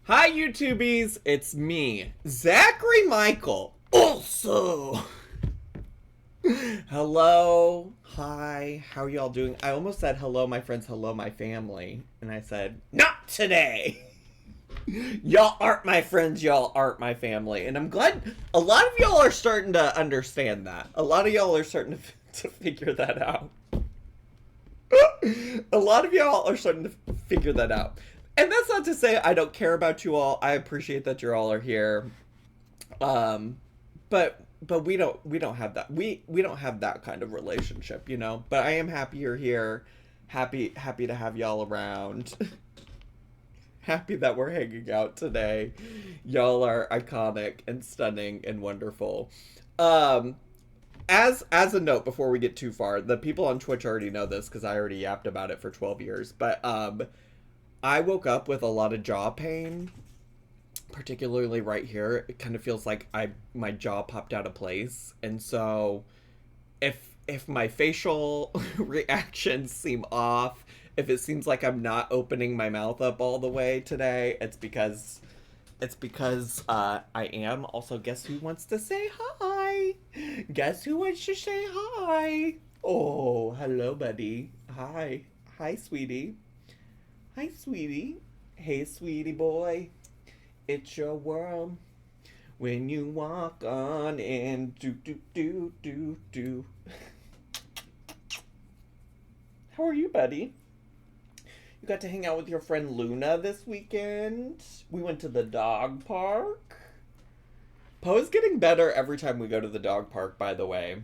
Hi, YouTubies! It's me, Zachary Michael. Also, hello, hi, how are y'all doing? I almost said hello, my friends, hello, my family, and I said, not today! Y'all aren't my friends, y'all aren't my family, and I'm glad a lot of y'all are starting to understand that. A lot of y'all are starting to figure that out. A lot of y'all are starting to figure that out. And that's not to say I don't care about you all. I appreciate that you all are here. Um, but we don't have that. We don't have that kind of relationship, you know. But I am happy you're here. Happy to have y'all around. Happy that we're hanging out today. Y'all are iconic and stunning and wonderful. Um, as a note before we get too far, the people on Twitch already know this because I already yapped about it for 12 years. But I woke up with a lot of jaw pain, particularly right here. It kind of feels like my jaw popped out of place, and so if my facial reactions seem off, if it seems like I'm not opening my mouth up all the way today, it's because I am. Also, guess who wants to say hi? Guess who wants to say hi? Oh, hello, buddy. Hi, sweetie. Hi, sweetie. Hey, sweetie boy. It's your world when you walk on in. Do, do, do, do, do. How are you, buddy? You got to hang out with your friend Luna this weekend. We went to the dog park. Poe's getting better every time we go to the dog park, by the way.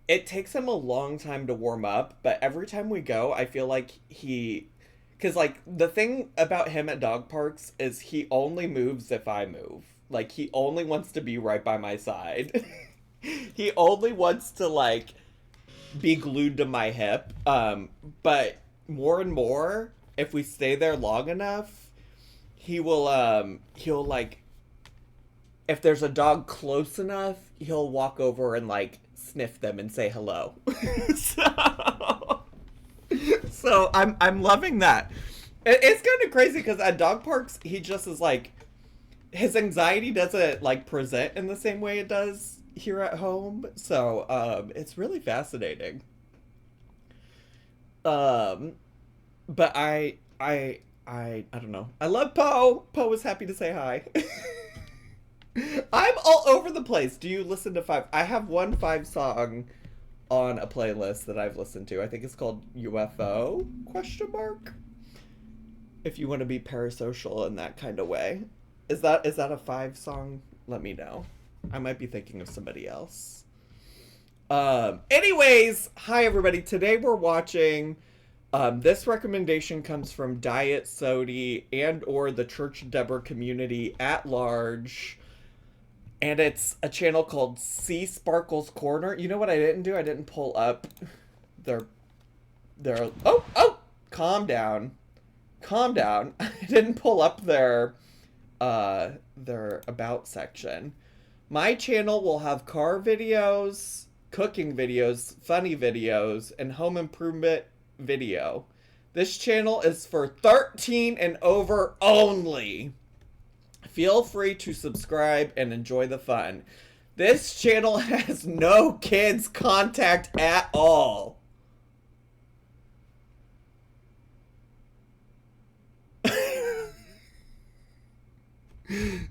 It takes him a long time to warm up, but every time we go, I feel like because, like, the thing about him at dog parks is he only moves if I move. Like, he only wants to be right by my side. He only wants to, like, be glued to my hip. But more and more, if we stay there long enough, he'll, like, if there's a dog close enough, he'll walk over and, like, sniff them and say hello. so, so I'm loving that. It's kind of crazy because at dog parks, he just is like, his anxiety doesn't, like, present in the same way it does here at home. So it's really fascinating. Um, but I don't know. I love Poe. Poe was happy to say hi. I'm all over the place. Do you listen to five? I have one five song on a playlist that I've listened to. I think it's called UFO question mark. If you want to be parasocial in that kind of way. Is that a five song? Let me know. I might be thinking of somebody else. Anyways, hi everybody. Today we're watching this recommendation comes from Diet Sodi and or the Church Deborah community at large. And it's a channel called Sea Sparkle's Corner. You know what I didn't do? I didn't pull up their oh, calm down. Calm down. I didn't pull up their about section. My channel will have car videos, cooking videos, funny videos, and home improvement video. This channel is for 13 and over only. Feel free to subscribe and enjoy the fun. This channel has no kids contact at all.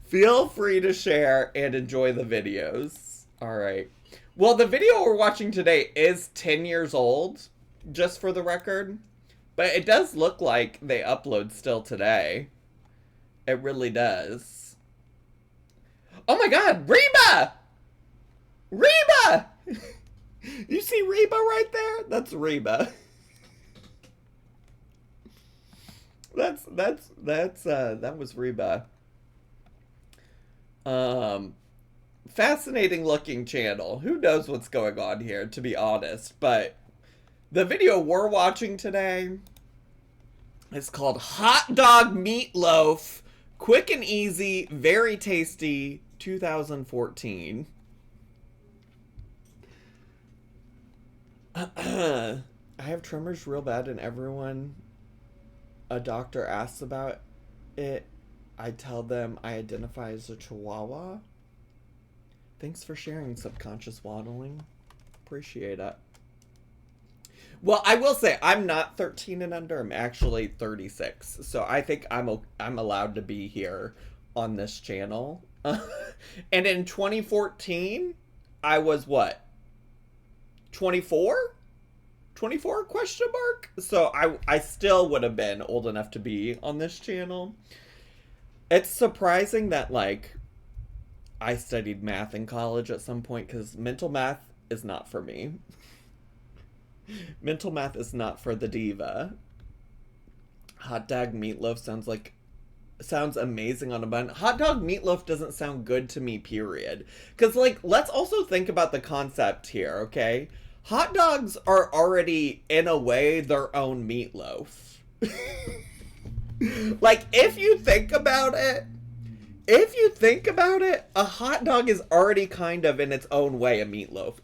Feel free to share and enjoy the videos. All right. Well, the video we're watching today is 10 years old, just for the record. But it does look like they upload still today. It really does. Oh my god, Reba! Reba! You see Reba right there? That's Reba. That was Reba. Fascinating looking channel. Who knows what's going on here, to be honest. But the video we're watching today is called Hot Dog Meatloaf. Quick and easy, very tasty, 2014. I have tremors real bad, and everyone a doctor asks about I tell them I identify as a Chihuahua. Thanks for sharing, Subconscious Waddling. Appreciate it. Well, I will say I'm not 13 and under. I'm actually 36. So I think I'm allowed to be here on this channel. And in 2014, I was what? 24? 24 question mark? So I still would have been old enough to be on this channel. It's surprising that, like, I studied math in college at some point, because mental math is not for me. Mental math is not for the diva. Hot dog meatloaf sounds amazing on a bun. Hot dog meatloaf doesn't sound good to me, period. Because, like, let's also think about the concept here, okay? Hot dogs are already, in a way, their own meatloaf. Like, if you think about it, a hot dog is already kind of, in its own way, a meatloaf.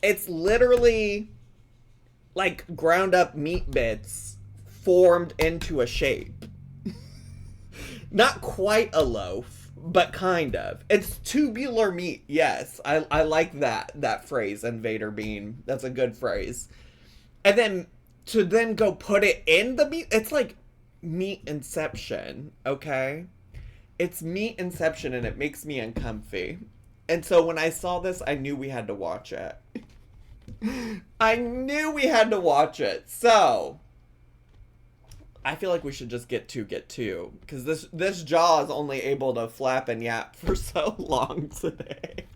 It's literally, like, ground up meat bits formed into a shape. Not quite a loaf, but kind of. It's tubular meat, yes. I like that phrase, Invader Bean. That's a good phrase. And then, to then go put it in the meat, it's like meat inception, okay? It's meat inception, and it makes me uncomfy. And so when I saw this, I knew we had to watch it. I knew we had to watch it. So I feel like we should just get two. Because this jaw is only able to flap and yap for so long today.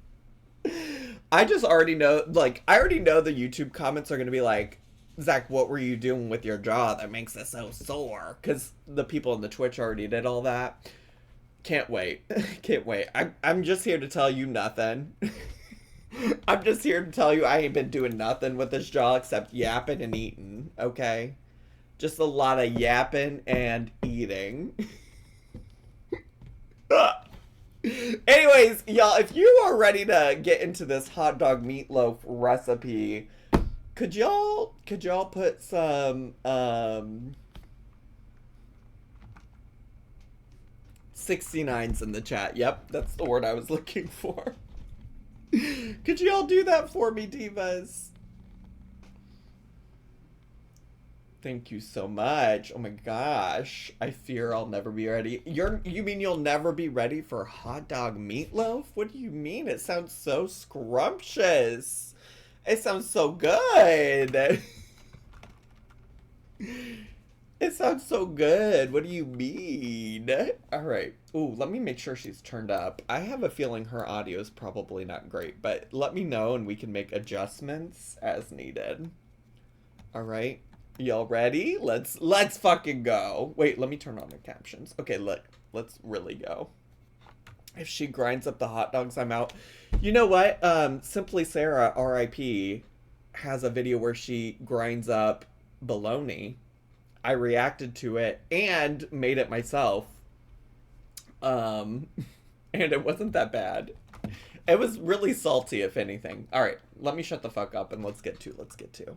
I just already know, like, I already know the YouTube comments are going to be like, Zach, what were you doing with your jaw that makes it so sore? Because the people in the Twitch already did all that. Can't wait. Can't wait. I'm just here to tell you nothing. I'm just here to tell you I ain't been doing nothing with this jaw except yapping and eating, okay? Just a lot of yapping and eating. Anyways, y'all, if you are ready to get into this hot dog meatloaf recipe, could y'all put some 69s in the chat? Yep, that's the word I was looking for. Could y'all do that for me, divas? Thank you so much. Oh my gosh. I fear I'll never be ready. You mean you'll never be ready for hot dog meatloaf? What do you mean? It sounds so scrumptious. It sounds so good. It sounds so good. What do you mean? All right. Ooh, let me make sure she's turned up. I have a feeling her audio is probably not great, but let me know and we can make adjustments as needed. All right. Y'all ready? Let's fucking go. Wait, let me turn on the captions. Okay, let's really go. If she grinds up the hot dogs, I'm out. You know what? Simply Sarah, R.I.P., has a video where she grinds up bologna. I reacted to it and made it myself. And it wasn't that bad. It was really salty, if anything. All right, let me shut the fuck up and let's get to.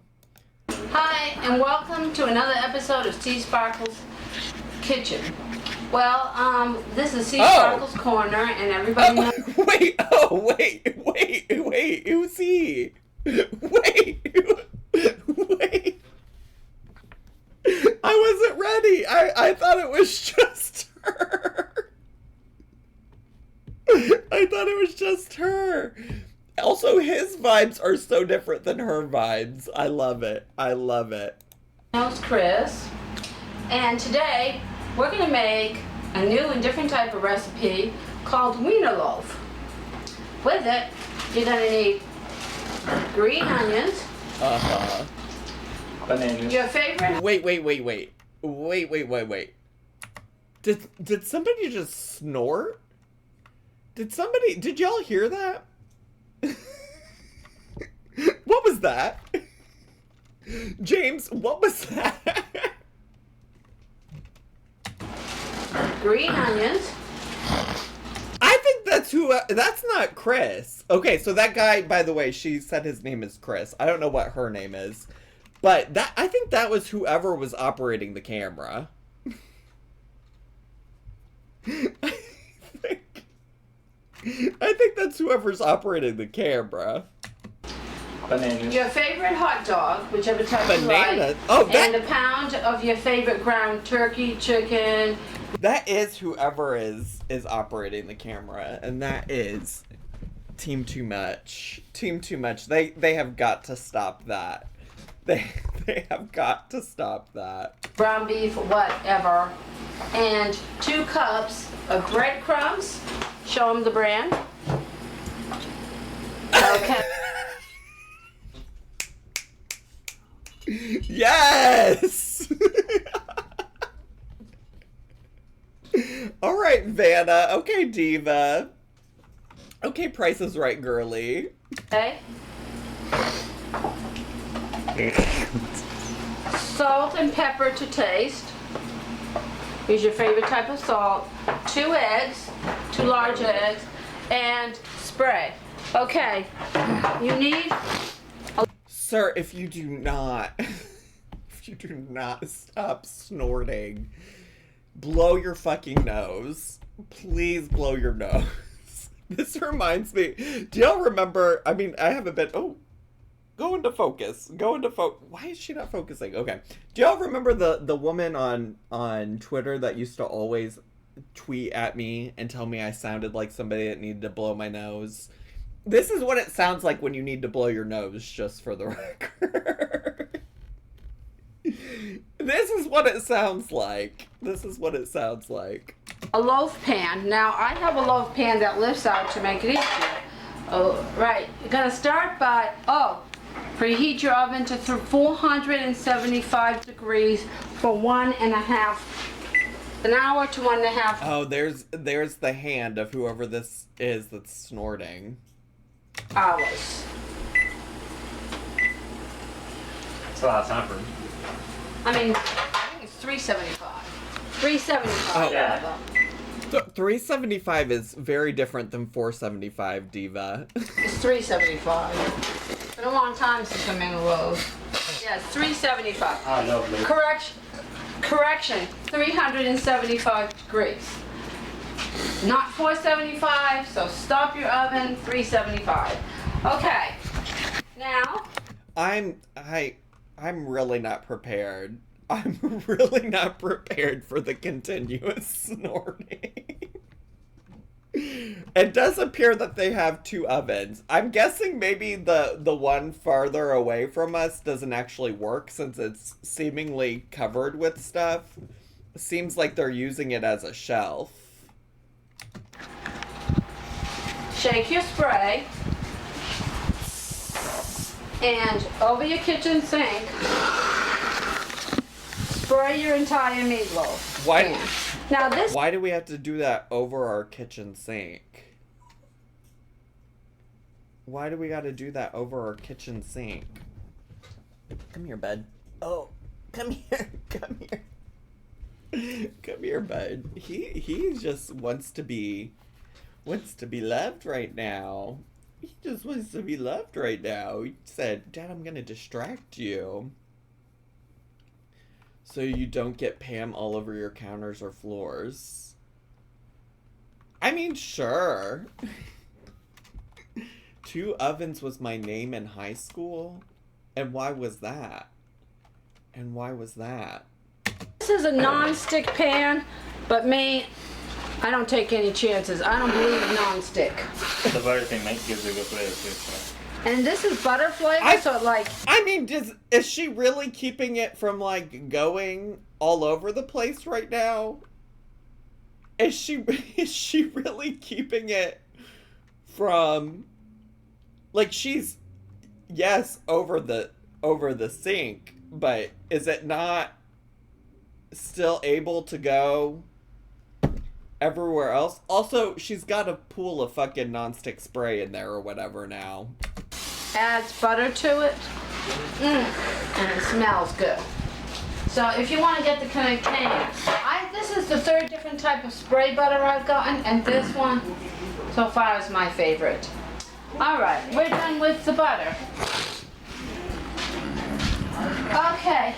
Hi, and welcome to another episode of C Sparkle's Kitchen. Well, this is C Sparkle's Corner, and everybody knows. Wait, who's he? Wait. I wasn't ready. I thought it was just her. I thought it was just her. Also, his vibes are so different than her vibes. I love it. Knows Chris, and today we're going to make a new and different type of recipe called Weiner loaf. With it, you're going to need green onions. Bananas. Your favorite. Wait. Did somebody just snort? Did y'all hear that? What was that? James, what was that? Green onions. I think that's not Chris. Okay, so that guy, by the way, she said his name is Chris. I don't know what her name is. But I think that was whoever was operating the camera. is whoever's operating the camera. Bananas. Your favorite hot dog, whichever type you Bananas? like. Oh, and a pound of your favorite ground turkey, chicken. That is whoever is operating the camera, and that is Team Too Much. Team Too Much. They have got to stop that. They have got to stop that. Ground beef, whatever. And 2 cups of breadcrumbs. Show them the brand. Okay. Yes! All right, Vanna. Okay, Diva. Okay, Price is Right, girly. Okay. Salt and pepper to taste. Use your favorite type of salt. 2 eggs, 2 large eggs, and spray. Okay, you need... Sir, if you do not stop snorting, blow your fucking nose. Please blow your nose. This reminds me, do y'all remember, I mean, I haven't been, go into focus. Why is she not focusing? Okay. Do y'all remember the woman on Twitter that used to always tweet at me and tell me I sounded like somebody that needed to blow my nose? This is what it sounds like when you need to blow your nose, just for the record. This is what it sounds like. a loaf pan. Now, I have a loaf pan that lifts out to make it easier. Oh, right. You're gonna start by, preheat your oven to 475 degrees for 1.5 an hour to 1.5. Oh, there's the hand of whoever this is that's snorting. hours. It's a lot of time for me. I mean, I think it's 375. 375. Oh. Yeah. 375 is very different than 475, Diva. It's 375. It's been a long time since I'm in a row. Yeah, it's 375. I love it. Correction, 375 degrees. Not 475, so stop your oven, 375. Okay, now. I'm really not prepared. I'm really not prepared for the continuous snorting. It does appear that they have 2 ovens. I'm guessing maybe the one farther away from us doesn't actually work since it's seemingly covered with stuff. Seems like they're using it as a shelf. Shake your spray. And over your kitchen sink, spray your entire meatloaf. Why? Now this. Why do we have to do that over our kitchen sink? Why do we got to do that over our kitchen sink? Come here, bud. Oh, come here. Come here. Come here, bud. He just wants to be loved right now. He just wants to be loved right now. He said, "Dad, I'm gonna distract you so you don't get Pam all over your counters or floors." I mean, sure. 2 ovens was my name in high school? And why was that? This is a non-stick pan, but I don't take any chances. I don't believe in non-stick. The butter thing gives a good flavor too. So. And this is butter flavor, so like. I mean, is she really keeping it from like going all over the place right now? Is she really keeping it from like she's over the sink, but is it not still able to go everywhere else? Also, she's got a pool of fucking nonstick spray in there or whatever now. Adds butter to it, and it smells good. So if you want to get the can, this is the 3rd different type of spray butter I've gotten, and this one so far is my favorite. All right, we're done with the butter. Okay.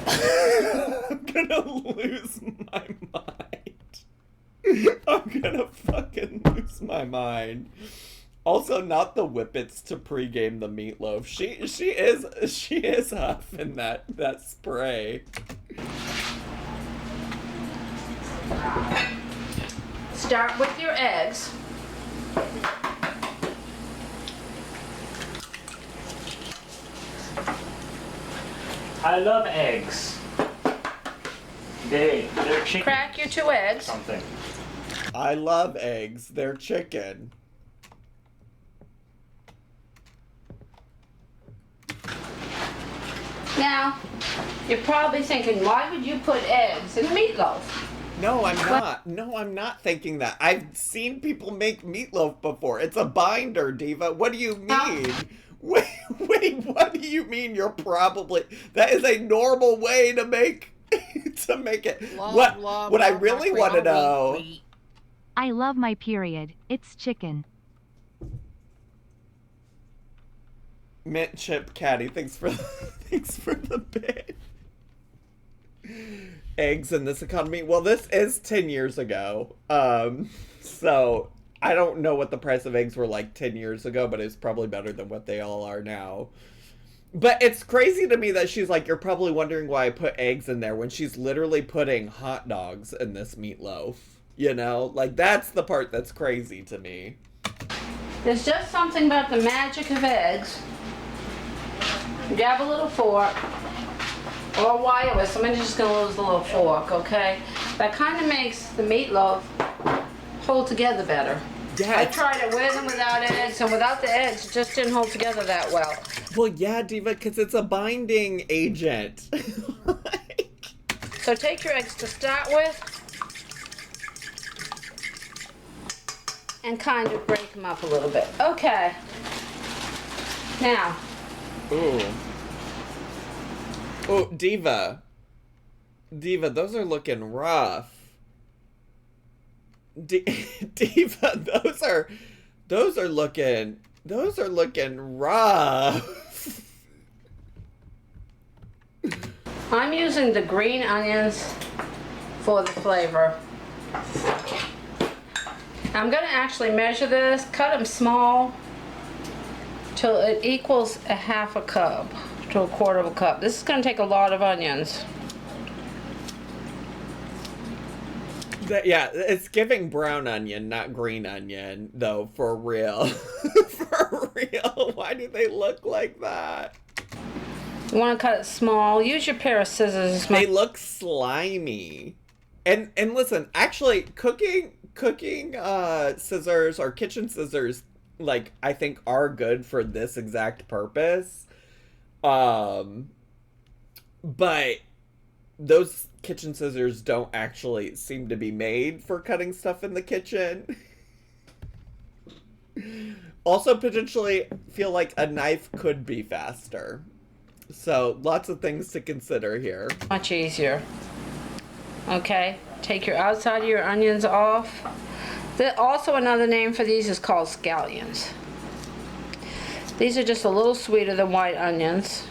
I'm gonna lose my mind. I'm gonna fucking lose my mind. Also, not the whippets to pregame the meatloaf. She is huffing that spray. Start with your eggs. I love eggs. They're chicken. Crack your 2 eggs. Something. I love eggs. They're chicken. Now, you're probably thinking, why would you put eggs in meatloaf? No, I'm not. No, I'm not thinking that. I've seen people make meatloaf before. It's a binder, Diva. What do you mean? Wait, what do you mean you're probably... That is a normal way to make it. What I really want to know... I love my period. It's chicken. Mint Chip Caddy, thanks for the bit. Eggs in this economy. Well, this is 10 years ago. So I don't know what the price of eggs were like 10 years ago, but it's probably better than what they all are now. But it's crazy to me that she's like, you're probably wondering why I put eggs in there when she's literally putting hot dogs in this meatloaf. You know? Like, that's the part that's crazy to me. There's just something about the magic of eggs. Grab a little fork or wireless. Somebody's just going to lose the little fork, okay? That kind of makes the meatloaf hold together better. Yeah, I tried it with and without eggs, and without the eggs, it just didn't hold together that well. Well, yeah, Diva, because it's a binding agent. So take your eggs to start with and kind of break them up a little bit. Okay. Now. Ooh. Oh, Diva. Diva, those are looking rough. Diva, those are looking rough. I'm using the green onions for the flavor. I'm going to actually measure this, cut them small till it equals a 1/2 cup to a 1/4 cup. This is going to take a lot of onions. Yeah, it's giving brown onion, not green onion, though, for real. For real. Why do they look like that? You want to cut it small. Use your pair of scissors. They look slimy. And listen, actually, cooking scissors or kitchen scissors, like, I think are good for this exact purpose. But those kitchen scissors don't actually seem to be made for cutting stuff in the kitchen. Also, potentially feel like a knife could be faster. So, lots of things to consider here. Much easier. Okay, take your outside of your onions off. Also, another name for these is called scallions. These are just a little sweeter than white onions.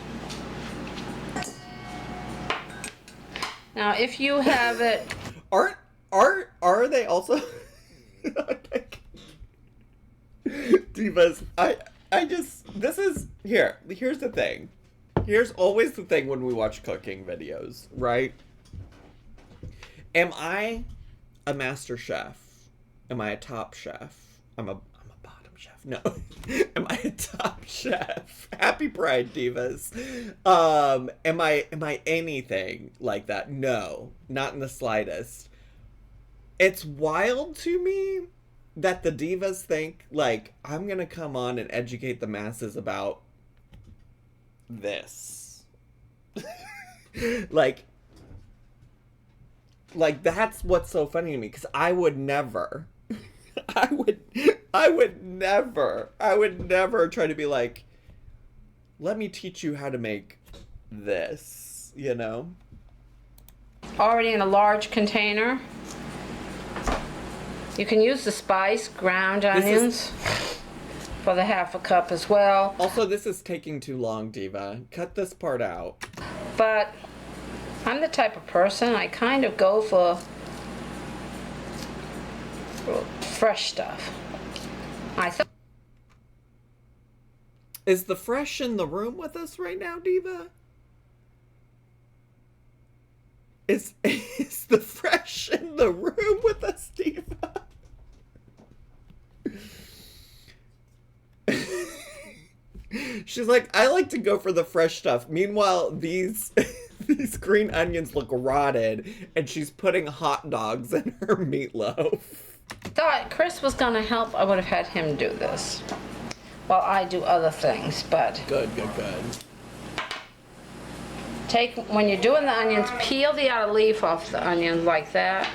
Now, if you have it... Are they also... Divas, here's the thing. Here's always the thing when we watch cooking videos, right? Am I a master chef? Am I a top chef? I'm a bottom chef. No. Am I a top chef? Happy Pride, Divas. Am I anything like that? No, not in the slightest. It's wild to me that the Divas think, like, I'm gonna come on and educate the masses about this. like that's what's so funny to me, because I would never I would never try to be like, let me teach you how to make this, you know? Already in a large container. You can use the spice, ground onions, for the 1/2 cup as well. Also, this is taking too long, Diva. Cut this part out. But I'm the type of person, I kind of go for fresh stuff. Is the fresh in the room with us right now, Diva? Is the fresh in the room with us, Diva? She's like, I like to go for the fresh stuff. Meanwhile, these green onions look rotted, and she's putting hot dogs in her meatloaf. Thought Chris was gonna help. I would have had him do this while I do other things, but Good. when you're doing the onions, peel the outer leaf off the onion like that,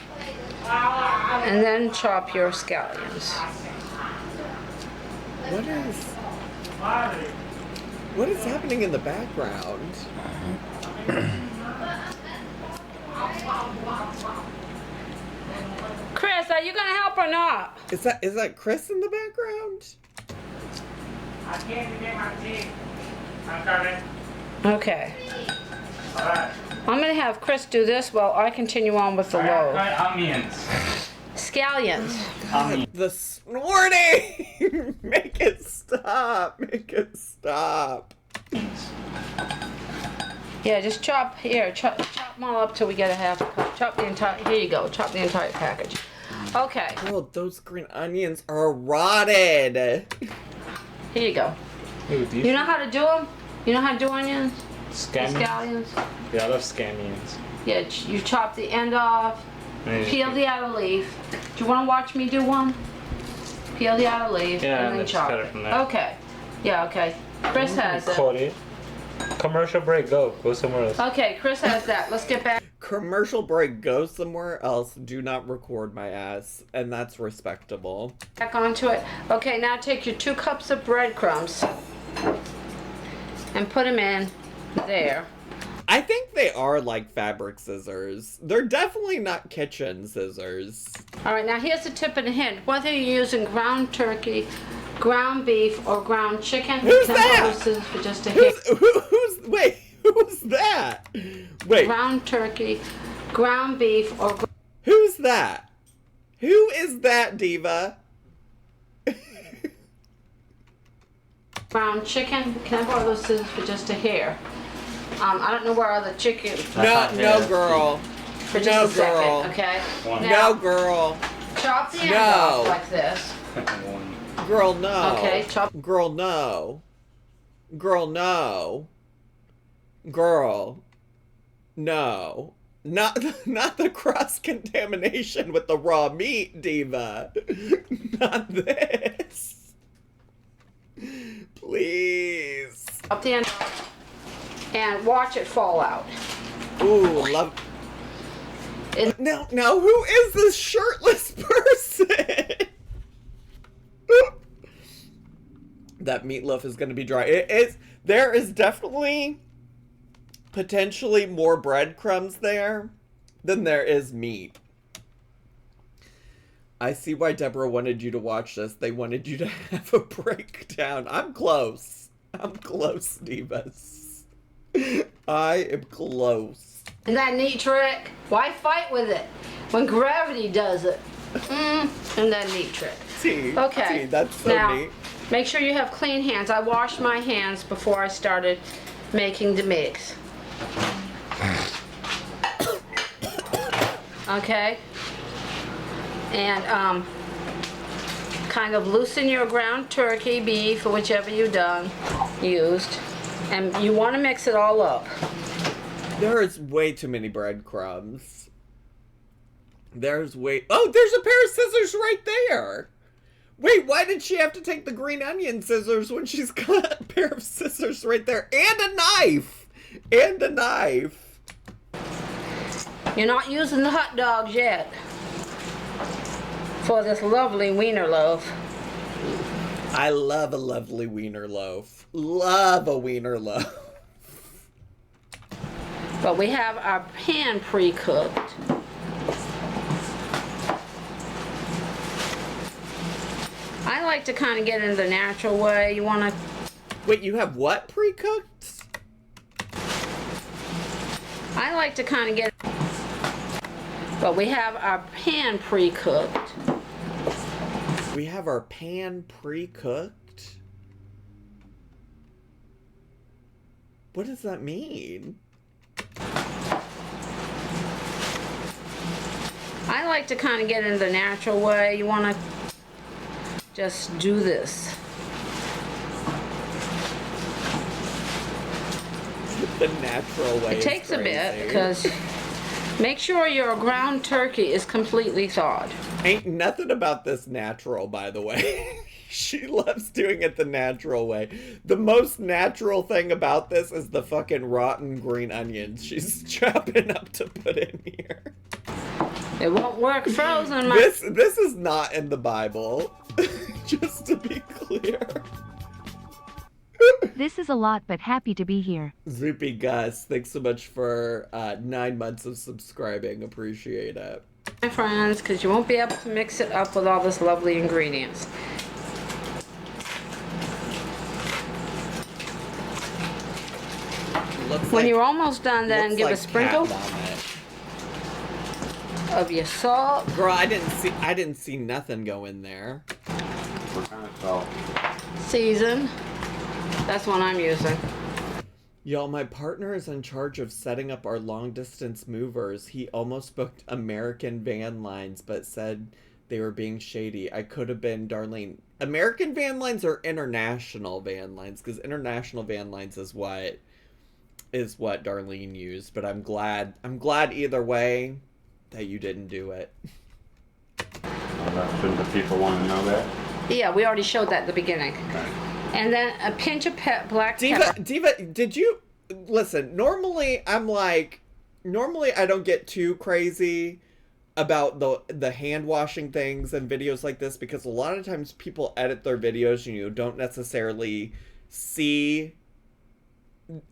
and then chop your scallions. What is happening in the background? Chris, are you gonna help or not? Is that Chris in the background? I can't even get my teeth. I'm coming. Okay. Alright. I'm gonna have Chris do this while I continue on with the loaf. Onions. Scallions. The snorting! Make it stop! Yeah, just chop them all up till we get a half a cup. Chop the entire package. Okay, Girl, those green onions are rotted. here you go. Ooh, You know how to do them? You know how to do onions? Scallions? Scallions? Yeah, I love scallions. Yeah, you chop the end off, peel the outer leaf. Do you want to watch me do one? Peel the outer leaf Yeah, and then just chop cut it it. from there. Okay. Yeah, okay. Chris has it. Caught it. Commercial break, go somewhere else. Okay, Chris has that. Let's get back. Commercial break, go somewhere else. Do not record my ass. And that's respectable. Back onto it. Okay, now take your 2 cups of breadcrumbs and put them in there. I think they are like fabric scissors. They're definitely not kitchen scissors. All right, now here's a tip and a hint. Whether you're using ground turkey, ground beef, or ground chicken, Who's you can that? hold scissors for just a hint. Who's that? Wait, Ground turkey, ground beef, or who's that? Who is that, Diva? ground chicken. Can I borrow those scissors for just a hair? I don't know where all the chicken. No, girl. For just No, a second, girl. okay? One. Now, No, girl. chop the end No. off like this. Girl, no. Okay, chop. Girl, no. Girl, no. Girl, no. Not the cross contamination with the raw meat, Diva. Not this. Please. Chop the end off. And watch it fall out. Ooh, love. Now, who is this shirtless person? That meatloaf is going to be dry. There is definitely potentially more breadcrumbs there than there is meat. I see why Deborah wanted you to watch this. They wanted you to have a breakdown. I'm close, Divas. I am close. Isn't that a neat trick? Why fight with it when gravity does it? Isn't that a neat trick? Okay. That's so now, neat. make sure you have clean hands. I washed my hands before I started making the mix. Okay. And kind of loosen your ground turkey, beef, or whichever you used. And you want to mix it all up. There is way too many breadcrumbs. Oh, there's a pair of scissors right there. Wait, why did she have to take the green onion scissors when she's got a pair of scissors right there? And a knife! You're not using the hot dogs yet for this lovely Weiner loaf. I love a lovely Weiner loaf. Love a Weiner loaf. But we have our pan pre-cooked. I like to kind of get it in the natural way. You want to... Wait, you have what pre-cooked? I like to kind of get... But we have our pan pre-cooked. We have our pan pre-cooked? What does that mean? I like to kind of get in the natural way. You want to just do this. The natural way. It takes a bit because make sure your ground turkey is completely thawed. Ain't nothing about this natural, by the way. She loves doing it the natural way. The most natural thing about this is the fucking rotten green onions she's chopping up to put in here. It won't work frozen. This is not in the Bible. Just to be clear. This is a lot, but happy to be here. Zoopy Gus, thanks so much for 9 months of subscribing. Appreciate it. My friends, because you won't be able to mix it up with all this lovely ingredients. When you're almost done, then give a sprinkle of your salt. Girl, I didn't see nothing go in there. What kind of salt? Season. That's what I'm using. Y'all, my partner is in charge of setting up our long distance movers. He almost booked American Van Lines, but said they were being shady. I could have been Darlene. American Van Lines or international Van Lines? Because international Van Lines is what Darlene used. But I'm glad either way that you didn't do it. Well, shouldn't the people want to know that? Yeah, we already showed that at the beginning. Okay. And then a pinch of black pepper. Diva, did you listen? Normally I don't get too crazy about the hand washing things and videos like this because a lot of times people edit their videos and you don't necessarily see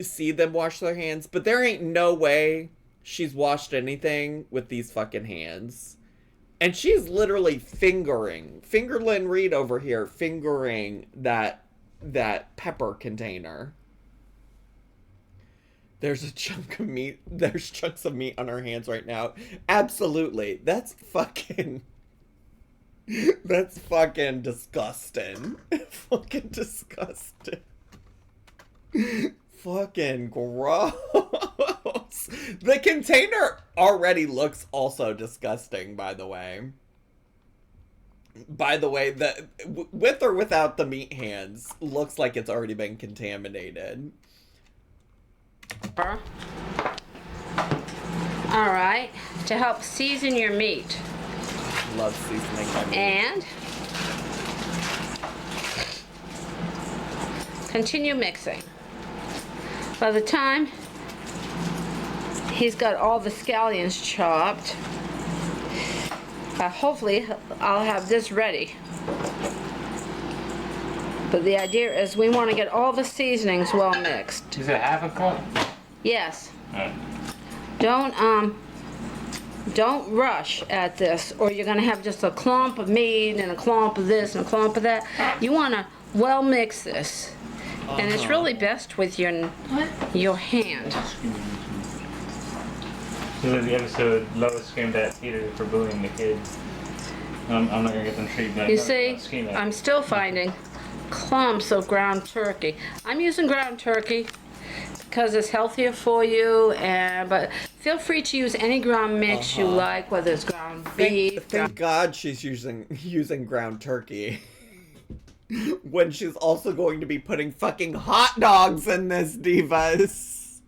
them wash their hands. But there ain't no way she's washed anything with these fucking hands. And she's literally Fingerlin Reed over here, fingering that pepper container. There's a chunk of meat. There's chunks of meat on her hands right now. Absolutely. That's fucking disgusting. Fucking disgusting. Fucking gross. The container already looks also disgusting, by the way. With or without the meat hands, looks like it's already been contaminated. Alright, to help season your meat. Love seasoning my meat. And continue mixing. By the time he's got all the scallions chopped, hopefully I'll have this ready. But the idea is we want to get all the seasonings well mixed. Is it half a cup? Yes. Alright. Don't rush at this, or you're gonna have just a clump of meat and a clump of this and a clump of that. You want to well mix this, and it's really best with your hand. So the episode, Lois screamed at Peter for bullying the kids. I'm not gonna get them treated. You see, I'm still finding clumps of ground turkey. I'm using ground turkey because it's healthier for you, but feel free to use any ground mix you like, whether it's ground beef. Thank God she's using ground turkey. When she's also going to be putting fucking hot dogs in this, divas.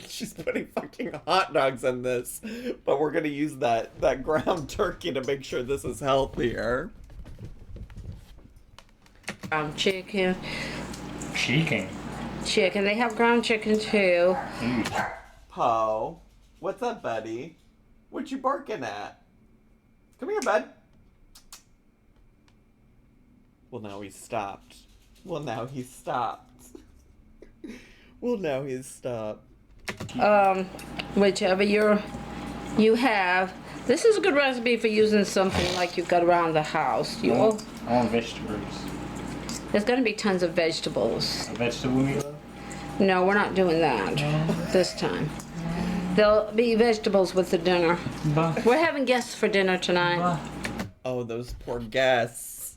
She's putting fucking hot dogs in this, but we're gonna use that ground turkey to make sure this is healthier. Ground chicken. Chicken. They have ground chicken too. Poe, what's up, buddy? What you barking at? Come here, bud. Well, now he's stopped. Whichever you have. This is a good recipe for using something like you've got around the house. I want vegetables. There's going to be tons of vegetables. A vegetable meatloaf? No, we're not doing that this time. There'll be vegetables with the dinner. We're having guests for dinner tonight. Oh, those poor guests.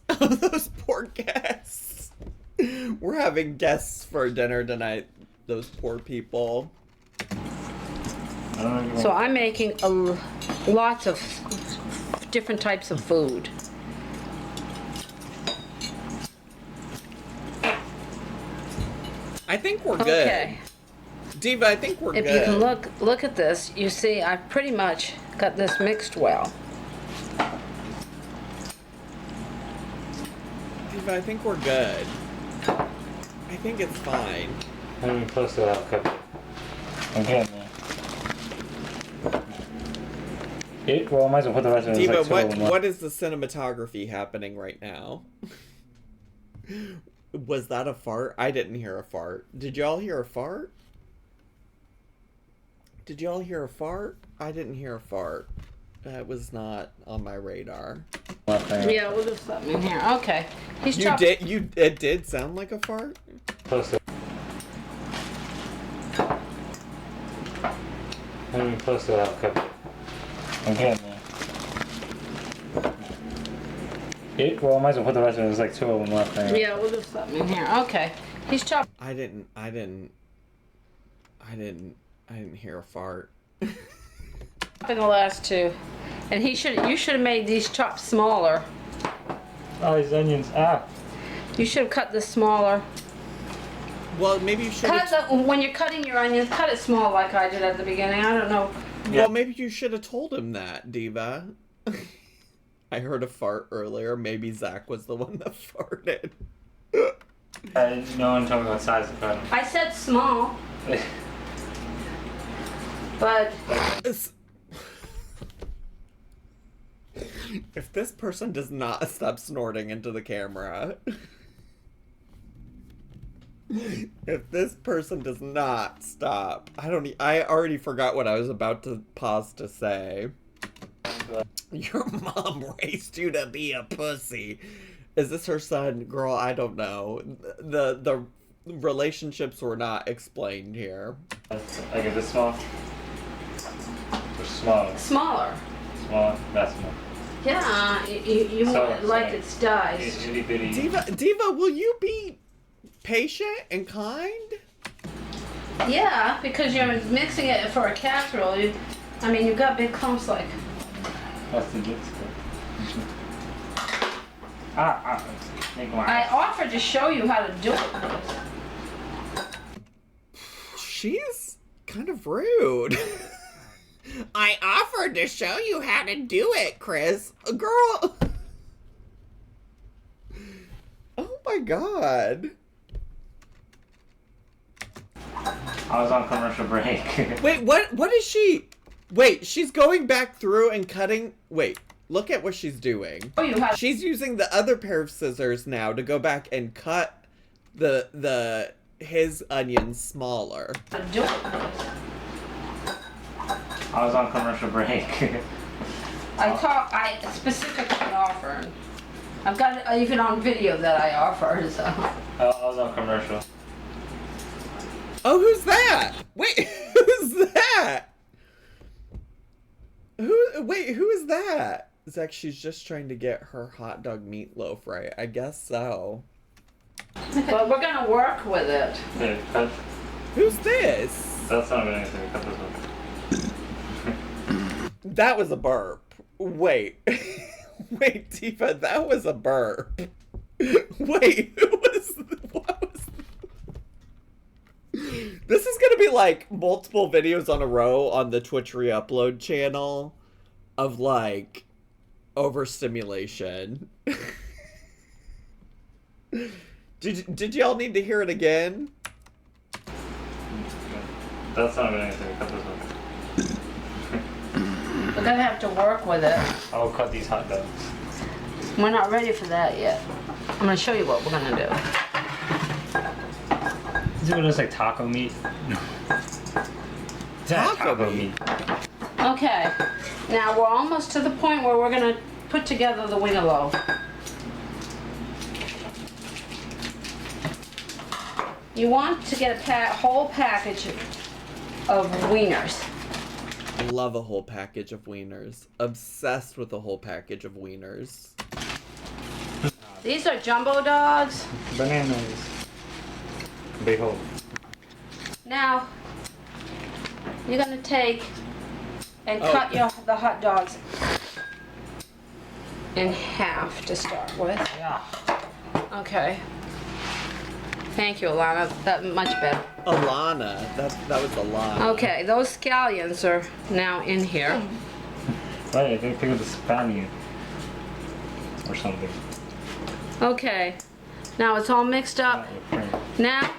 We're having guests for dinner tonight. Those poor people. I don't know. So I'm making lots of different types of food. I think we're good. Okay. Diva, I think we're If good. you can look at this, you see I've pretty much got this mixed well. Diva, I think we're good. I think it's fine. I'm even close to that cup. I'm getting there. Well, I might as well put the rest of it. Diva, Like what is the cinematography happening right now? Was that a fart? I didn't hear a fart. Did y'all hear a fart? Did y'all hear a fart? I didn't hear a fart. That was not on my radar. Yeah, we'll just let me in here. Okay. He's You did. It did sound like a fart. Close to. I'm even close to that cup. I'm getting there. Well, I might as well put the rest of it. There's like 2 of them left there. Yeah, we'll just let me in here. Okay. He's chopping. I didn't hear a fart. The last 2, and you should have made these chopped smaller. Oh, these onions. Ah. You should have cut this smaller. Well, maybe you should. When you're cutting your onions, cut it small like I did at the beginning. I don't know. Well, maybe you should have told him that, Diva. I heard a fart earlier. Maybe Zach was the one that farted. No one told me what size to cut them. I said small, but If this person does not stop snorting into the camera. If this person does not stop. I already forgot what I was about to pause to say. Your mom raised you to be a pussy. Is this her son? Girl, I don't know. The relationships were not explained here. Like, is it small? Or small? smaller. Small? That's small. Yeah, you want it like it's diced. Itty bitty. Diva, will you be patient and kind? Yeah, because you're mixing it for a casserole. You've got big clumps like. What's the good stuff? Make one. I offered to show you how to do it. She's kind of rude. I offered to show you how to do it, Chris. Girl. Oh my god. I was on commercial break. Wait, what is she? Wait, she's going back through and cutting. Wait, look at what she's doing. She's using the other pair of scissors now to go back and cut his onions smaller. I was on commercial break. I specifically offered. I've got it even on video that I offered. So. I was on commercial. Oh, who's that? Wait, who's that? Who is that? Zach, she's just trying to get her hot dog meatloaf right. I guess so. But we're gonna work with it. Here, cut. Who's this? That's not even anything. Cut this one. That was a burp. Wait. Wait, Tifa, that was a burp. Wait, what was... This is gonna be like multiple videos on a row on the Twitch Reupload channel of like overstimulation. Did y'all need to hear it again? That's not even anything. Cut this one. We're gonna have to work with it. I'll cut these hot dogs. We're not ready for that yet. I'm gonna show you what we're gonna do. Is it just like taco meat? Taco meat. Okay, now we're almost to the point where we're gonna put together the Weiner loaf. You want to get a whole package of wieners. Love a whole package of wieners. Obsessed with a whole package of wieners. These are jumbo dogs. Bananas. Behold. Now, you're gonna take and Oh. cut the hot dogs in half to start with. Yeah. Okay. Thank you, Alana. That much better. Alana. That was Alana. Okay, those scallions are now in here. Right, I think of the Spaniard. Or something. Okay. Now it's all mixed up. Not with cream. Now,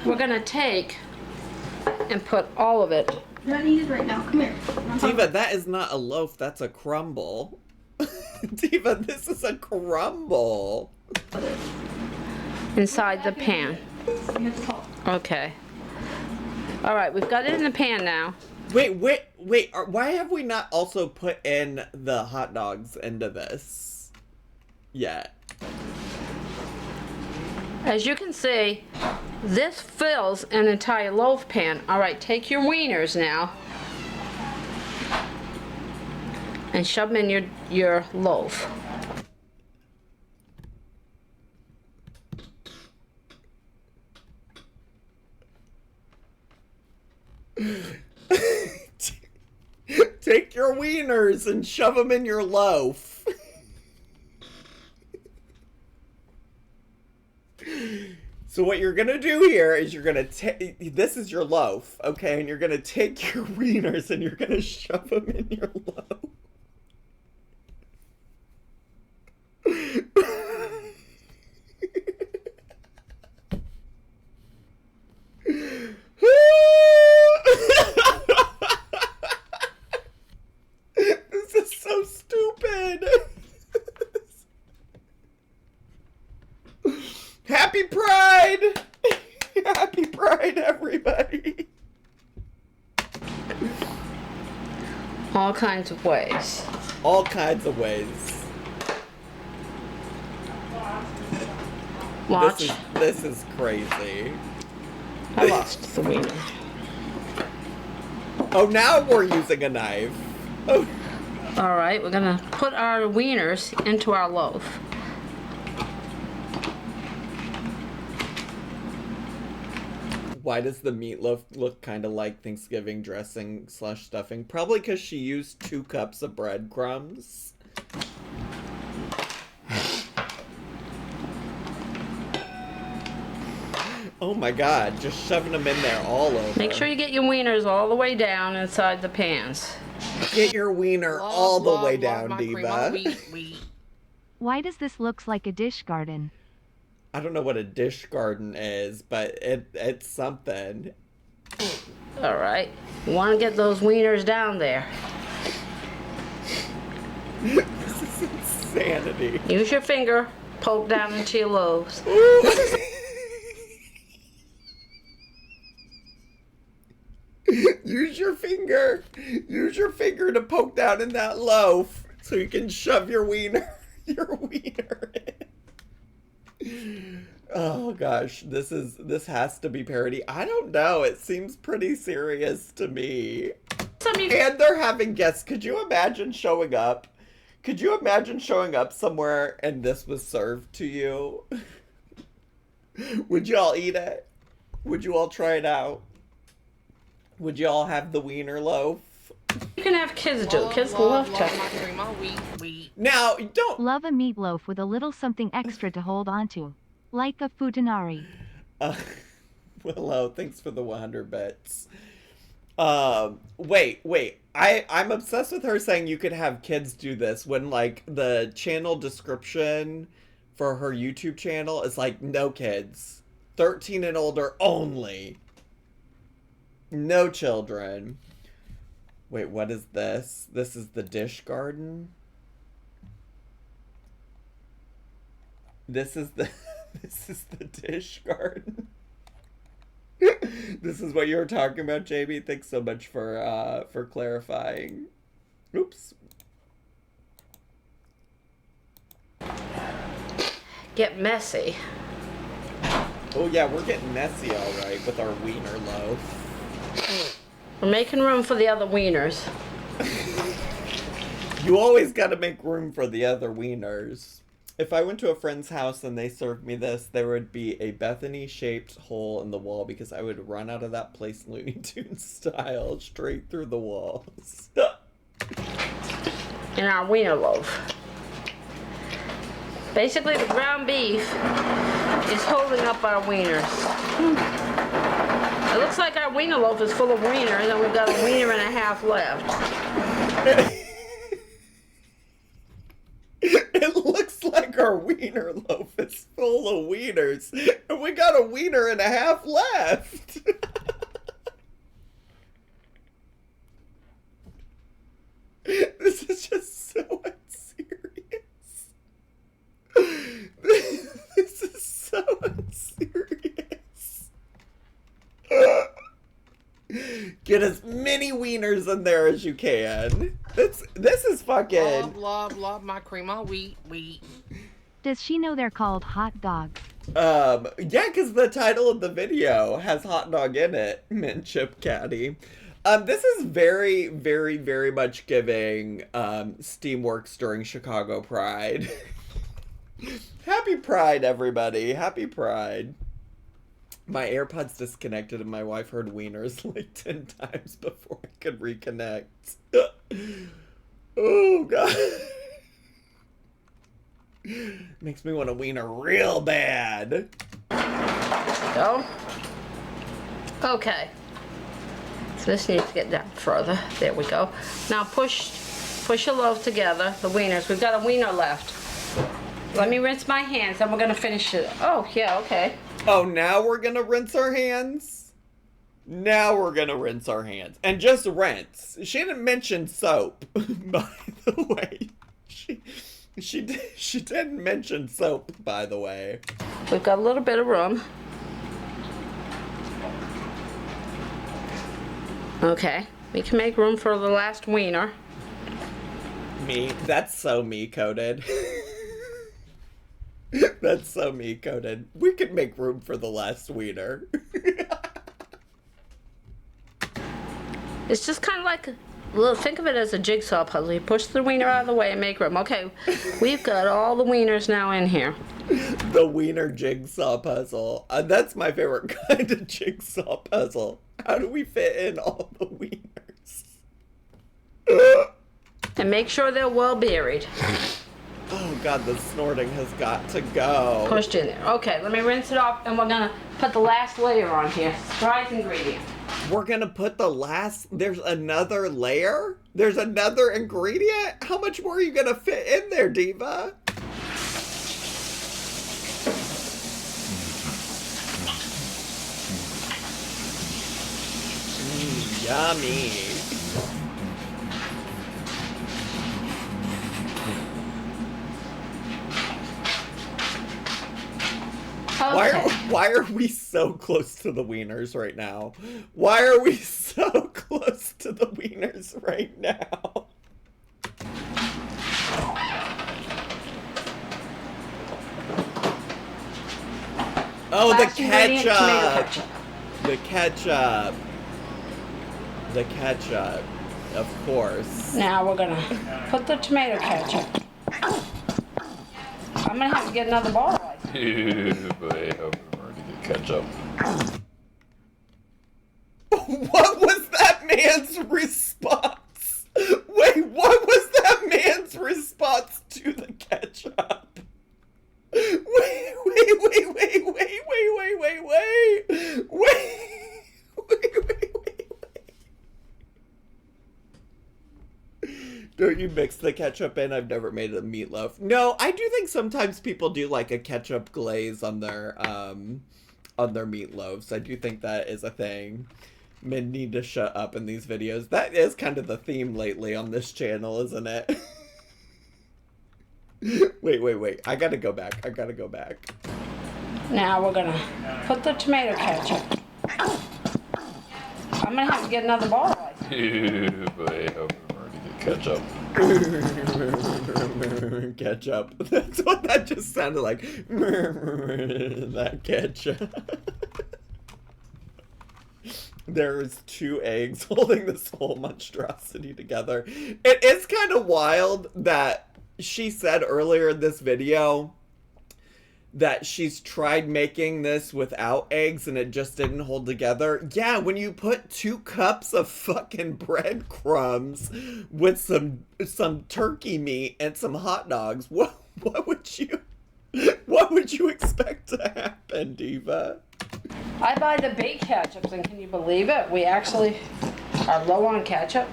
we're gonna take and put all of it. Don't need it right now. Come here. Diva, that is not a loaf. That's a crumble. Diva, this is a crumble. Inside the pan. Okay. All right, we've got it in the pan now. Wait. Why have we not also put in the hot dogs into this yet? As you can see, this fills an entire loaf pan. All right, take your wieners now and shove them in your loaf. Take your wieners and shove them in your loaf. So what you're gonna do here is you're gonna take, this is your loaf, okay? And you're gonna take your wieners and you're gonna shove them in your loaf. This is so stupid. Happy Pride! Happy Pride, everybody! All kinds of ways. All kinds of ways. Watch. This is crazy. I lost the wiener. Oh, now we're using a knife. Oh. All right, we're gonna put our wieners into our loaf. Why does the meatloaf look kind of like Thanksgiving dressing / stuffing? Probably because she used 2 cups of breadcrumbs. Oh my god, just shoving them in there all over. Make sure you get your wieners all the way down inside the pans. Get your wiener all the way down, Diva. Why does this looks like a dish garden? I don't know what a dish garden is, but it's something. All right, you want to get those wieners down there. This is insanity. Use your finger, poke down into your loaves. Use your finger. Use your finger to poke down in that loaf so you can shove your wiener in. Oh gosh, this has to be parody. I don't know. It seems pretty serious to me. And they're having guests. Could you imagine showing up? Could you imagine showing up somewhere and this was served to you? Would you all eat it? Would you all try it out? Would you all have the wiener loaf? You can have kids do. Kids love to. Now, don't. Love a meatloaf with a little something extra to hold onto. Like a futanari. Willow, thanks for the 100 bits. Wait. I'm obsessed with her saying you could have kids do this when, like, the channel description for her YouTube channel is like, no kids. 13 and older only. No children. Wait, what is this? This is the dish garden? This is the dish garden. This is what you were talking about, Jamie. Thanks so much for clarifying. Oops. Get messy. Oh yeah, we're getting messy all right with our wiener loaf. We're making room for the other wieners. You always got to make room for the other wieners. if I went to a friend's house and they served me this, there would be a Bethany-shaped hole in the wall because I would run out of that place Looney Tunes style straight through the walls. And our wiener loaf. Basically, the ground beef is holding up our wieners. It looks like our wiener loaf is full of wieners, and we've got a wiener and a half left. It looks like our wiener loaf is full of wieners, and we got a wiener and a half left. This is just so unserious. This is so unserious. Get as many wieners in there as you can. This is fucking... Love my cream of wheat. Does she know they're called hot dogs? Yeah, because the title of the video has hot dog in it, Mint Chip Caddy. This is very, very, very much giving Steamworks during Chicago Pride. Happy Pride, everybody. Happy Pride. My AirPods disconnected and my wife heard wieners like 10 times before I could reconnect. Oh, God. Makes me want a wiener real bad. Go. Okay. So this needs to get down further. There we go. Now push your loaf together, the wieners. We've got a wiener left. Let me rinse my hands, then we're gonna finish it. Oh, yeah, okay. Oh, now we're gonna rinse our hands? Now we're gonna rinse our hands. And just rinse. She didn't mention soap, by the way. She didn't mention soap, by the way. We've got a little bit of room. Okay, we can make room for the last wiener. Me. That's so me-coded. That's so me-coded. We could make room for the last wiener. It's just kind of like, think of it as a jigsaw puzzle. You push the wiener out of the way and make room. Okay, we've got all the wieners now in here. The wiener jigsaw puzzle. That's my favorite kind of jigsaw puzzle. How do we fit in all the wieners? And make sure they're well buried. Oh God, the snorting has got to go. Pushed in there. Okay, let me rinse it off and we're gonna put the last layer on here. Surprise ingredient. We're gonna put the last, there's another layer? There's another ingredient? How much more are you gonna fit in there, Diva? Yummy. Okay. Why are we so close to the wieners right now? Why are we so close to the wieners right now? Oh, Last the ingredient, tomato ketchup. The ketchup. The ketchup. Of course. Now we're gonna put the tomato ketchup. I'm gonna have to get another ball. Boy, I hope I'm ready to get ketchup. What was that man's response? Wait, what was that man's response to the ketchup? Wait. Don't you mix the ketchup in? I've never made a meatloaf. No, I do think sometimes people do like a ketchup glaze on their meatloaves. I do think that is a thing. Men need to shut up in these videos. That is kind of the theme lately on this channel, isn't it? Wait. I gotta go back. Now we're gonna put the tomato ketchup. I'm gonna have to get another ball. Boy, I hope I'm ready to get ketchup. Ketchup. That's what that just sounded like. That ketchup. There's 2 eggs holding this whole monstrosity together. It is kind of wild that she said earlier in this video that she's tried making this without eggs and it just didn't hold together. Yeah, when you put 2 cups of fucking breadcrumbs with some turkey meat and some hot dogs, what would you expect to happen, Diva? I buy the big ketchups, and can you believe it? We actually are low on ketchup.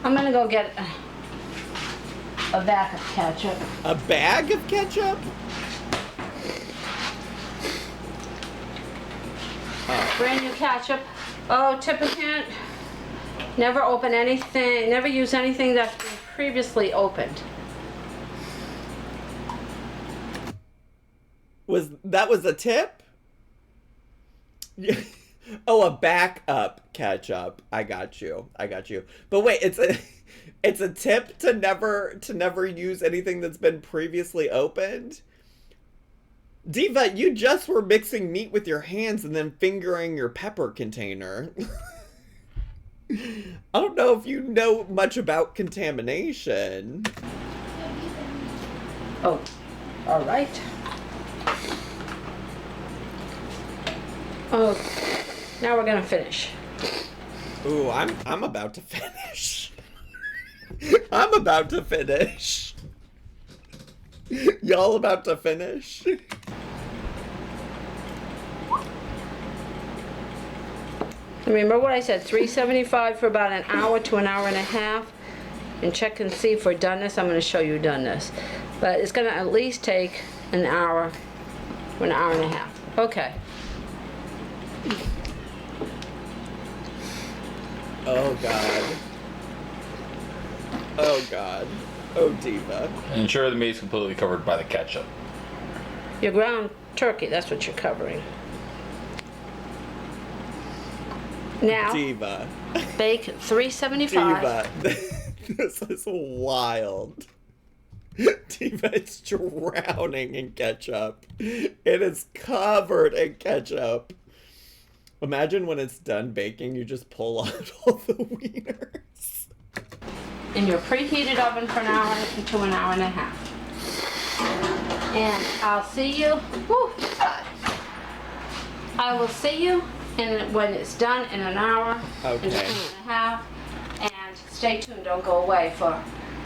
I'm gonna go get a bag of ketchup. A bag of ketchup? Brand new ketchup. Oh, tip of hint. Never open anything, never use anything that's been previously opened. Was a tip? Yeah. Oh, a backup ketchup. I got you. But wait, it's a tip to never use anything that's been previously opened? Diva, you just were mixing meat with your hands and then fingering your pepper container. I don't know if you know much about contamination. Oh, all right. Oh, now we're gonna finish. Ooh, I'm about to finish. I'm about to finish. Y'all about to finish? Remember what I said, $3.75 for about an hour to an hour and a half. And check and see for doneness. I'm going to show you doneness. But it's going to at least take an hour or an hour and a half. Okay. Oh, God. Oh, God. Oh, Diva. Ensure the meat's completely covered by the ketchup. Your ground turkey, that's what you're covering. Now, Diva. bake $3.75. Diva. This is wild. Diva, it's drowning in ketchup. It is covered in ketchup. Imagine when it's done baking, you just pull out all the wieners. In your preheated oven for an hour to an hour and a half. And I'll see you. Woo, I will see you when it's done in an hour Okay. and a half. And stay tuned, don't go away for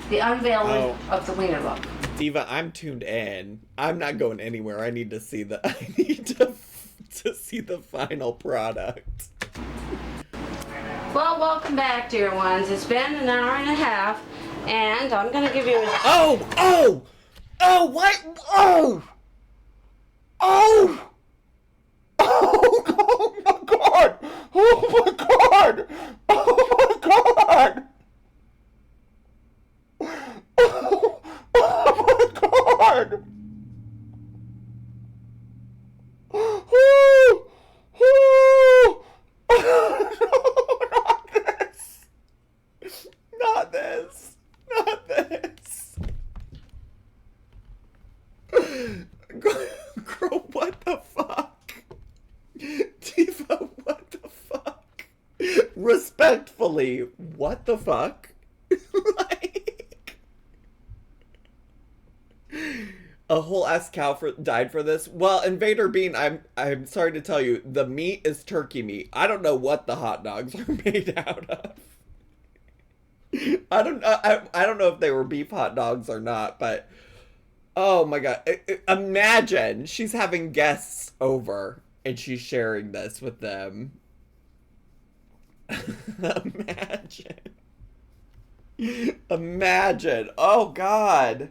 the unveiling of the wiener loaf. Diva, I'm tuned in. I'm not going anywhere. I need to see to see the final product. Well, welcome back, dear ones. It's been an hour and a half, and I'm gonna give you a... Oh, what? Oh my God! Oh my God! Oh my God! Oh my God! Not this. Girl, what the fuck? Diva, what the fuck? Respectfully, what the fuck? Like, a whole ass cow died for this. Well, Invader Bean, I'm sorry to tell you, the meat is turkey meat. I don't know what the hot dogs are made out of. I don't know if they were beef hot dogs or not, but oh my God. Imagine she's having guests over and she's sharing this with them. Imagine. Oh God.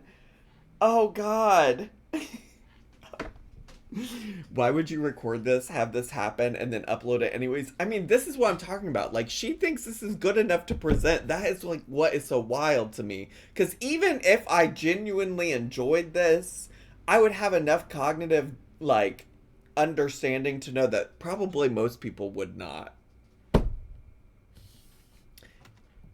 Why would you record this, have this happen, and then upload it anyways? I mean, this is what I'm talking about. Like, she thinks this is good enough to present. That is, like, what is so wild to me. Because even if I genuinely enjoyed this, I would have enough cognitive, like, understanding to know that probably most people would not.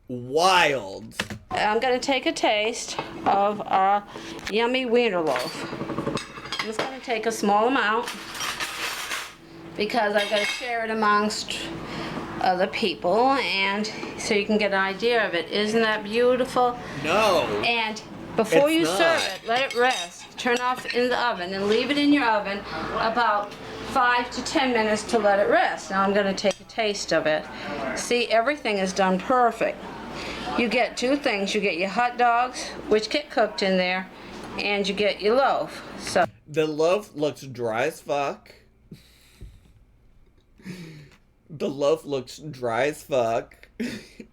Wild. I'm going to take a taste of our yummy wiener loaf. I'm just going to take a small amount. because I've got to share it amongst other people, and so you can get an idea of it. Isn't that beautiful? No. And before It's you not. serve it, let it rest. Turn off in the oven and leave it in your oven about 5 to 10 minutes to let it rest. Now I'm going to take a taste of it. See, everything is done perfect. You get two things. You get your hot dogs, which get cooked in there, and you get your loaf. So The loaf looks dry as fuck. The loaf looks dry as fuck.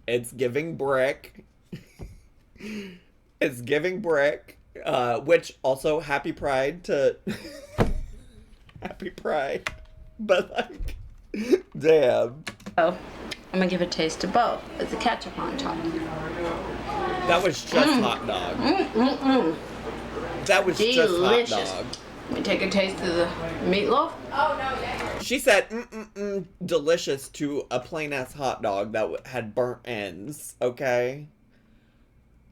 It's giving brick. It's giving brick. Which also, happy Pride to... Happy Pride. But like, damn. I'm going to give a taste of both with the ketchup on top. That was just hot dog. That was Delicious. just hot dog. Let me take a taste of the meatloaf. She said, delicious to a plain-ass hot dog that had burnt ends, okay?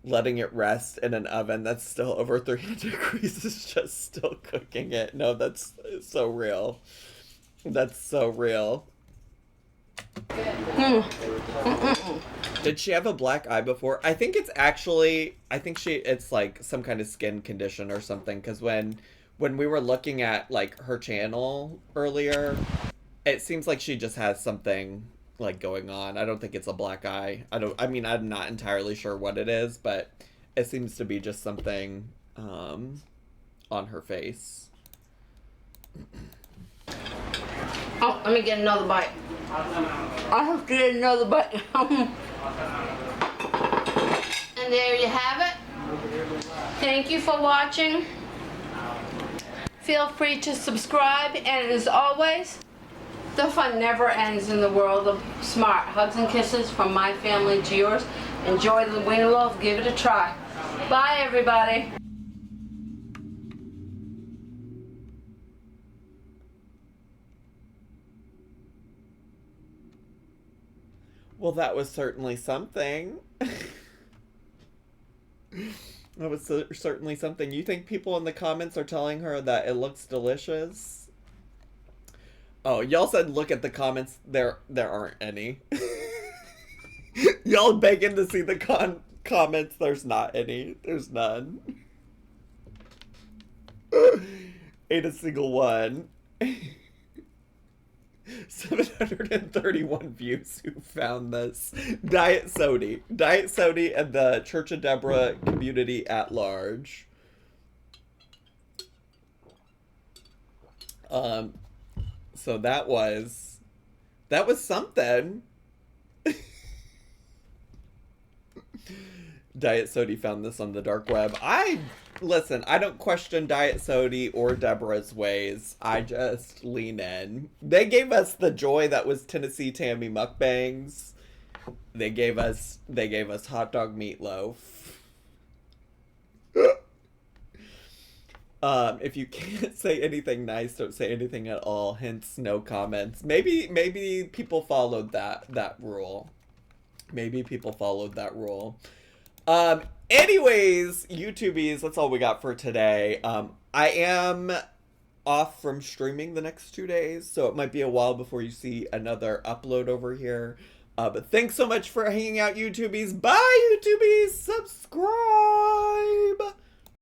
Letting it rest in an oven that's still over 300 degrees is just still cooking it. No, that's so real. That's so real. Did she have a black eye before? I think it's actually, it's like some kind of skin condition or something, because when we were looking at like her channel earlier, it seems like she just has something like going on. I don't think it's a black eye. I'm not entirely sure what it is, but it seems to be just something on her face. Oh, let me get another bite. I have to get another bite. And there you have it. Thank you for watching. Feel free to subscribe, and as always, the fun never ends in the world of smart. Hugs and kisses from my family to yours. Enjoy the Weiner loaf. Give it a try. Bye, everybody. Well, that was certainly something. That was certainly something. You think people in the comments are telling her that it looks delicious? Oh, y'all said look at the comments. There aren't any. Y'all begging to see the comments. There's not any. There's none. Ain't a single one. 731 views who found this. Diet Sodi and the Church of Deborah community at large. So that was something. Diet Sodi found this on the dark web. Listen, I don't question Diet Sodi or Deborah's ways. I just lean in. They gave us the joy that was Tennessee Tammy mukbangs. They gave us hot dog meatloaf. If you can't say anything nice, don't say anything at all. Hence, no comments. Maybe people followed that rule. Maybe people followed that rule. Anyways, YouTubies, that's all we got for today. I am off from streaming the next 2 days, so it might be a while before you see another upload over here. But thanks so much for hanging out, YouTubies. Bye, YouTubies! Subscribe!